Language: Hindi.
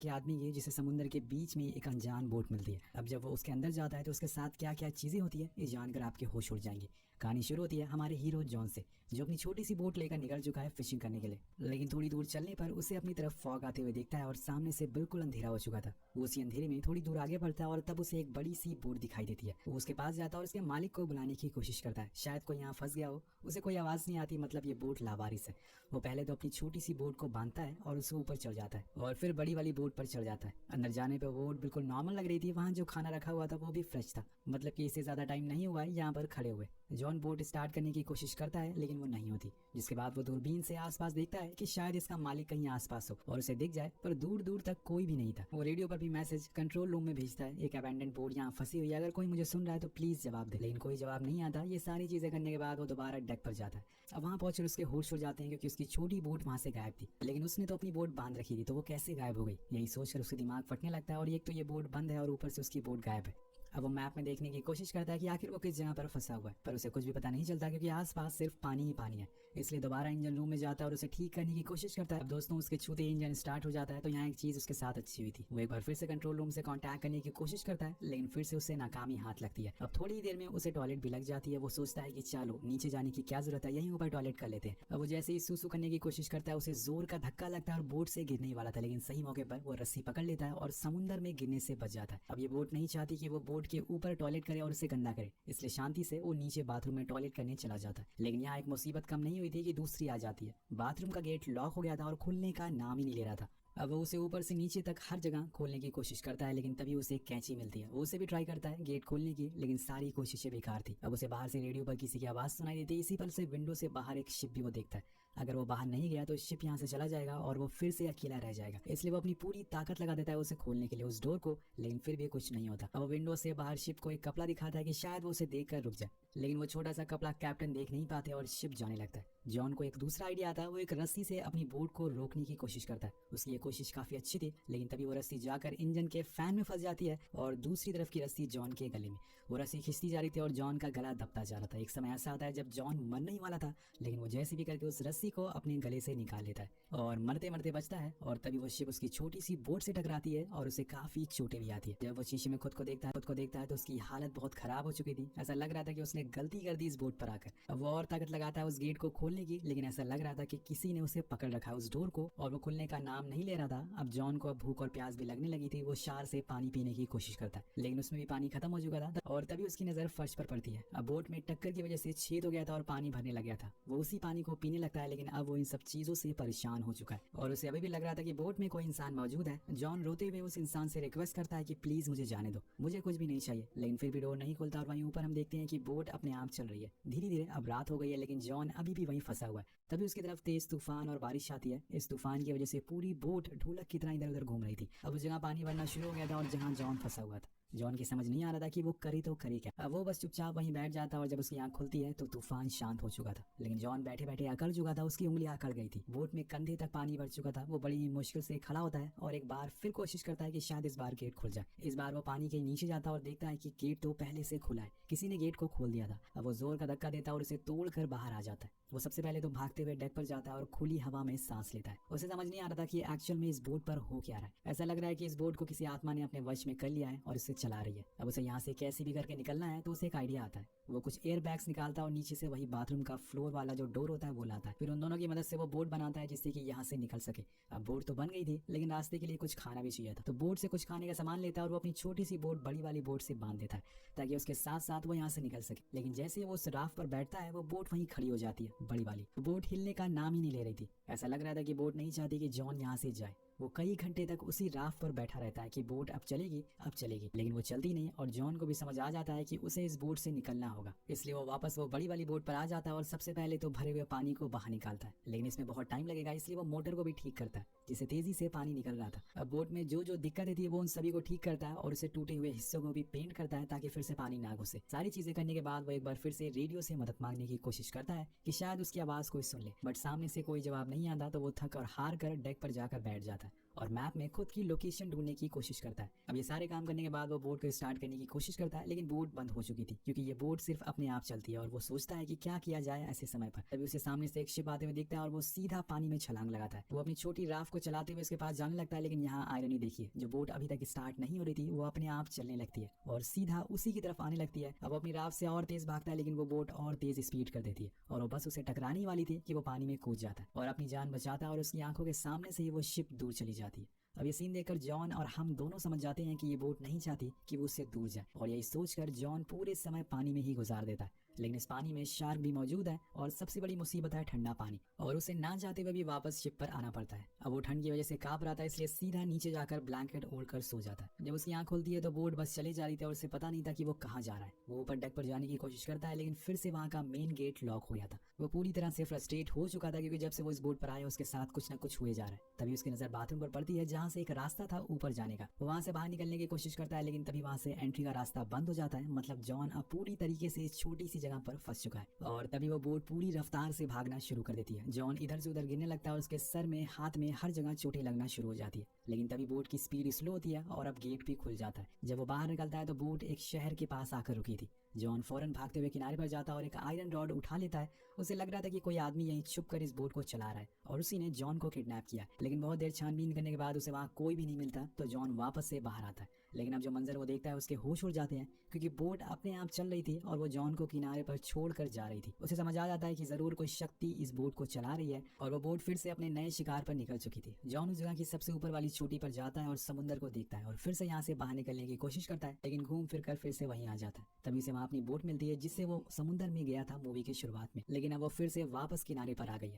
के आदमी की जिसे समुद्र के बीच में एक अनजान बोट मिलती है। अब जब वो उसके अंदर जाता है तो उसके साथ क्या क्या चीजें होती है ये जानकर आपके होश उड़ जाएंगे। कहानी शुरू होती है हमारे हीरो जॉन से, जो अपनी छोटी सी बोट लेकर निकल चुका है फिशिंग करने के लिए। लेकिन थोड़ी दूर चलने पर उसे अपनी तरफ फॉग आते हुए देखता है और सामने से बिल्कुल अंधेरा हो चुका था। वो उसी अंधेरे में थोड़ी दूर आगे बढ़ता है और तब उसे एक बड़ी सी बोट दिखाई देती है। वो उसके पास जाता है और उसके मालिक को बुलाने की कोशिश करता है, शायद कोई यहाँ फंस गया हो। उसे कोई आवाज नहीं आती, मतलब ये बोट लावारिस है। वो पहले तो अपनी छोटी सी बोट को बांधता है और उसके ऊपर चढ़ जाता है और फिर बड़ी वाली बोट पर चढ़ जाता है। अंदर जाने पर बोट बिल्कुल नॉर्मल लग रही थी। वहाँ जो खाना रखा हुआ था वो भी फ्रेश था, मतलब कि इससे ज्यादा टाइम नहीं हुआ है यहाँ पर खड़े हुए। जॉन बोट स्टार्ट करने की कोशिश करता है लेकिन वो नहीं होती, जिसके बाद वो दूरबीन से आसपास देखता है कि शायद इसका मालिक कहीं आसपास हो और उसे दिख जाए, पर दूर दूर तक कोई भी नहीं था। वो रेडियो पर भी मैसेज कंट्रोल रूम में भेजता है, एक अबैंडन बोट यहाँ फंसी हुई है, अगर कोई मुझे सुन रहा है तो प्लीज जवाब दे। लेकिन कोई जवाब नहीं आता। ये सारी चीजें करने के बाद वो दोबारा डेक पर जाता है। अब वहाँ पहुंचकर उसके होश उड़ जाते हैं क्योंकि उसकी छोटी बोट वहाँ से गायब थी। लेकिन उसने तो अपनी बोट बांध रखी थी, तो वो कैसे गायब हो गई, यही सोचकर उसका दिमाग फटने लगता है। और एक तो ये बोट बंद है और ऊपर से उसकी बोट गायब है। अब वो मैप में देखने की कोशिश करता है कि आखिर वो किस जगह पर फंसा हुआ है, पर उसे कुछ भी पता नहीं चलता क्योंकि आसपास सिर्फ पानी ही पानी है। इसलिए दोबारा इंजन रूम में जाता है और उसे ठीक करने की कोशिश करता है। अब दोस्तों उसके छूते ही इंजन स्टार्ट हो जाता है। तो यहाँ एक चीज उसके साथ अच्छी हुई थी, वो एक बार फिर से कंट्रोल रूम से कांटेक्ट करने की कोशिश करता है, लेकिन फिर से उसे नाकामी हाथ लगती है। अब थोड़ी ही देर में उसे टॉयलेट भी लग जाती है। वो सोचता है कि चलो नीचे जाने की क्या जरूरत है, यहीं ऊपर टॉयलेट कर लेते हैं। अब वो जैसे ही सूसू करने की कोशिश करता है उसे जोर का धक्का लगता है और बोट से गिरने ही वाला था, लेकिन सही मौके पर वो रस्सी पकड़ लेता है और समुद्र में गिरने से बच जाता है। अब ये बोट नहीं चाहती कि वो बोट के ऊपर टॉयलेट करे और उसे गंदा करे, इसलिए शांति से वो नीचे बाथरूम में टॉयलेट करने चला जाता है। लेकिन यहाँ एक मुसीबत कम नहीं हुई थी कि दूसरी आ जाती है। बाथरूम का गेट लॉक हो गया था और खुलने का नाम ही नहीं ले रहा था। अब वो उसे ऊपर से नीचे तक हर जगह खोलने की कोशिश करता है, लेकिन तभी उसे एक कैंची मिलती है। वो उसे भी ट्राई करता है गेट खोलने की, लेकिन सारी कोशिशें बेकार थी। अब उसे बाहर से रेडियो पर किसी की आवाज सुनाई देती है। इसी पर से विंडो से बाहर एक शिप भी वो देखता है। अगर वो बाहर नहीं गया तो शिप यहाँ से चला जाएगा और वो फिर से अकेला रह जाएगा। इसलिए वो अपनी पूरी ताकत लगा देता है उसे खोलने के लिए उस डोर को, लेकिन फिर भी कुछ नहीं होता। अब विंडो से बाहर शिप को एक कपड़ा दिखाता है कि शायद वो उसे देखकर रुक जाए, लेकिन वो छोटा सा कपड़ा कैप्टन देख नहीं पाते और शिप जाने लगता है। जॉन को एक दूसरा आइडिया आता है। वो एक रस्सी से अपनी बोट को रोकने की कोशिश करता है। उसकी ये कोशिश काफी अच्छी थी, लेकिन तभी वो रस्सी जाकर इंजन के फैन में फंस जाती है और दूसरी तरफ की रस्सी जॉन के गले में। वो रस्सी खिंचती जा रही थी और जॉन का गला दबता जा रहा था। एक समय ऐसा आता है जब जॉन मरने ही वाला था, लेकिन वो जैसे भी करके उस रस्सी को अपने गले से निकाल लेता है और मरते मरते बचता है। और तभी वो शिप उसकी छोटी सी बोट से टकराती है और उसे काफी चोटें भी आती है। जब वो शीशे में खुद को देखता है तो उसकी हालत बहुत खराब हो चुकी थी। ऐसा लग रहा था कि उसने गलती कर दी इस बोट पर आकर। अब वो और ताकत लगाता है उस गेट को खोलने की, लेकिन ऐसा लग रहा था कि किसी ने उसे पकड़ रखा है उस डोर को और वो खुलने का नाम नहीं ले रहा था। अब जॉन को भूख और प्यास भी लगने लगी थी। वो शार से पानी पीने की कोशिश करता है, लेकिन उसमें भी पानी खत्म हो चुका था। और तभी उसकी नजर फर्श पर पड़ती है। अब बोट में टक्कर की वजह से छेद हो गया था और पानी भरने लग गया था। वो उसी पानी को पीने लगता है, लेकिन अब वो इन सब चीजों से परेशान हो चुका है और उसे अभी भी लग रहा था कि बोट में कोई इंसान मौजूद है। जॉन रोते हुए उस इंसान से रिक्वेस्ट करता है कि प्लीज मुझे जाने दो, मुझे कुछ भी नहीं चाहिए, लेकिन फिर भी डोर नहीं खुलता। और वहीं ऊपर हम देखते हैं कि बोट अपने आप चल रही है। धीरे धीरे अब रात हो गई है, लेकिन जॉन अभी भी वहीं फंसा हुआ है। तभी उसकी तरफ तेज तूफान और बारिश आती है। इस तूफान की वजह से पूरी बोट ढोलक की तरह इधर उधर घूम रही थी। अब उस जगह पानी भरना शुरू हो गया था और जहाँ जॉन फंसा हुआ था। जॉन की समझ नहीं आ रहा था कि वो करे तो करे क्या। अब वो बस चुपचाप वहीं बैठ जाता और जब उसकी आंख खुलती है तो तूफान शांत हो चुका था, लेकिन जॉन बैठे बैठे अकड़ चुका था। उसकी उंगलियां अकड़ गई थी। बोट में कंधे तक पानी भर चुका था। वो बड़ी ही मुश्किल से खड़ा होता है और एक बार फिर कोशिश करता है कि शायद इस बार गेट खुल जाए। इस बार वो पानी के नीचे जाता और देखता है कि गेट तो पहले से खुला है, किसी ने गेट को खोल दिया था। अब वो जोर का धक्का देता और उसे तोड़कर बाहर आ जाता है। वो सबसे पहले तो भागते हुए डेक पर जाता है और खुली हवा में सांस लेता है। उसे समझ नहीं आ रहा था कि एक्चुअल में इस बोट पर हो क्या रहा है। ऐसा लग रहा है कि इस बोट को किसी आत्मा ने अपने वश में कर लिया है और इसे चला रही है। अब उसे यहाँ से कैसे भी करके निकलना है तो उसे एक आइडिया आता है। वो कुछ एयर बैग्स निकालता है और नीचे से वही बाथरूम का फ्लोर वाला जो डोर होता है वो लाता है। फिर उन दोनों की मदद से वो बोट बनाता है जिससे कि यहाँ से निकल सके। अब बोट तो बन गई थी, लेकिन रास्ते के लिए कुछ खाना भी चाहिए था। तो बोट से कुछ खाने का सामान लेता है और वो अपनी छोटी सी बोट बड़ी वाली बोट से बांध देता है ताकि उसके साथ साथ वो यहाँ से निकल सके। लेकिन जैसे वो उस राफ्ट पर बैठता है वो बोट वहीं खड़ी हो जाती है, बड़ी वाली। बोट हिलने का नाम ही नहीं ले रही थी। ऐसा लग रहा था कि बोट नहीं चाहती कि जॉन यहाँ से जाए। वो कई घंटे तक उसी राफ्ट पर बैठा रहता है कि बोट अब चलेगी, लेकिन वो चलती नहीं। और जॉन को भी समझ आ जाता है कि उसे इस बोट से निकलना होगा, इसलिए वो वापस वो बड़ी वाली बोट पर आ जाता है और सबसे पहले तो भरे हुए पानी को बाहर निकालता है। लेकिन इसमें बहुत टाइम लगेगा, इसलिए वो मोटर को भी ठीक करता है जिससे तेजी से पानी निकल रहा था। अब बोट में जो जो दिक्कतें थी वो उन सभी को ठीक करता है और उसे टूटे हुए हिस्सों को भी पेंट करता है ताकि फिर से पानी ना घुसे। सारी चीजें करने के बाद वो एक बार फिर से रेडियो से मदद मांगने की कोशिश करता है कि शायद उसकी आवाज कोई सुन ले, बट सामने से कोई जवाब नहीं आता। तो वो थक और हार कर डेक पर जाकर बैठ जाता है और मैप में खुद की लोकेशन ढूंढने की कोशिश करता है। अब ये सारे काम करने के बाद वो बोट को स्टार्ट करने की कोशिश करता है, लेकिन बोट बंद हो चुकी थी क्योंकि ये बोट सिर्फ अपने आप चलती है और वो सोचता है कि क्या किया जाए ऐसे समय पर। तभी उसे सामने से एक शिप आते हुए दिखता है और वो सीधा पानी में छलांग लगाता है। वो अपनी छोटी राफ्ट को चलाते हुए उसके पास जाने लगता है, लेकिन यहाँ आयरनी देखिए, जो बोट अभी तक स्टार्ट नहीं हो रही थी वो अपने आप चलने लगती है और सीधा उसी की तरफ आने लगती है। अब अपनी राफ्ट से और तेज भागता है, लेकिन वो बोट और तेज स्पीड कर देती है और वो बस उसे टकराने वाली थी कि वो पानी में कूद जाता है और अपनी जान बचाता है और उसकी आंखों के सामने से ही वो शिप दूर चली जाती है। अब ये सीन देखकर जॉन और हम दोनों समझ जाते हैं कि ये बोट नहीं चाहती कि वो उससे दूर जाए और यही सोचकर जॉन पूरे समय पानी में ही गुजार देता है। लेकिन इस पानी में शार्क भी मौजूद है और सबसे बड़ी मुसीबत है ठंडा पानी, और उसे ना चाहते हुए भी वापस शिप पर आना पड़ता है। अब वो ठंड की वजह से कांप रहा था, इसलिए सीधा नीचे जाकर ब्लैंकेट ओढ़कर सो जाता है। जब उसकी आंख खुलती है तो बोट बस चले जा रही थी और उसे पता नहीं था कि वो कहाँ जा रहा है। वो ऊपर डेक पर जाने की कोशिश करता है, लेकिन फिर से वहाँ का मेन गेट लॉक हो गया था। वो पूरी तरह से फ्रस्ट्रेट हो चुका था क्योंकि जब से वो इस बोट पर आया उसके साथ कुछ न कुछ हुए जा रहा है। तभी उसकी नजर बाथरूम पर पड़ती है जहाँ से एक रास्ता था ऊपर जाने का। वो वहाँ से बाहर निकलने की कोशिश करता है, लेकिन तभी वहाँ से एंट्री का रास्ता बंद हो जाता है। मतलब जॉन अब पूरी तरीके से इस छोटी सी जगह पर फंस चुका है और तभी वो बोट पूरी रफ्तार से भागना शुरू कर देती है। जॉन इधर से उधर गिरने लगता है और उसके सर में, हाथ में, हर जगह चोटें लगना शुरू हो जाती है। लेकिन तभी बोट की स्पीड स्लो होती है और अब गेट भी खुल जाता है। जब वो बाहर निकलता है तो बोट एक शहर के पास आकर रुकी थी। जॉन फौरन भागते हुए किनारे पर जाता है और एक आयरन रॉड उठा लेता है। उसे लग रहा था कि कोई आदमी यहीं छुप कर इस बोट को चला रहा है और उसी ने जॉन को किडनैप किया। लेकिन बहुत देर छानबीन करने के बाद उसे वहाँ कोई भी नहीं मिलता तो जॉन वापस से बाहर आता है। लेकिन अब जो मंजर वो देखता है उसके होश उड़ जाते हैं क्योंकि बोट अपने आप चल रही थी और वो जॉन को किनारे पर छोड़कर जा रही थी। उसे समझ आ जाता है कि जरूर कोई शक्ति इस बोट को चला रही है और वो बोट फिर से अपने नए शिकार पर निकल चुकी थी। जॉन उस जगह की सबसे ऊपर वाली चोटी पर जाता है और समुद्र को देखता है और फिर से यहाँ से बाहर निकलने की कोशिश करता है, लेकिन घूम फिर कर फिर से वहीं आ जाता है। तभी उसे वहाँ अपनी बोट मिलती है जिससे वो समुद्र में गया था मूवी की शुरुआत में, लेकिन अब वो फिर से वापस किनारे पर आ गई है।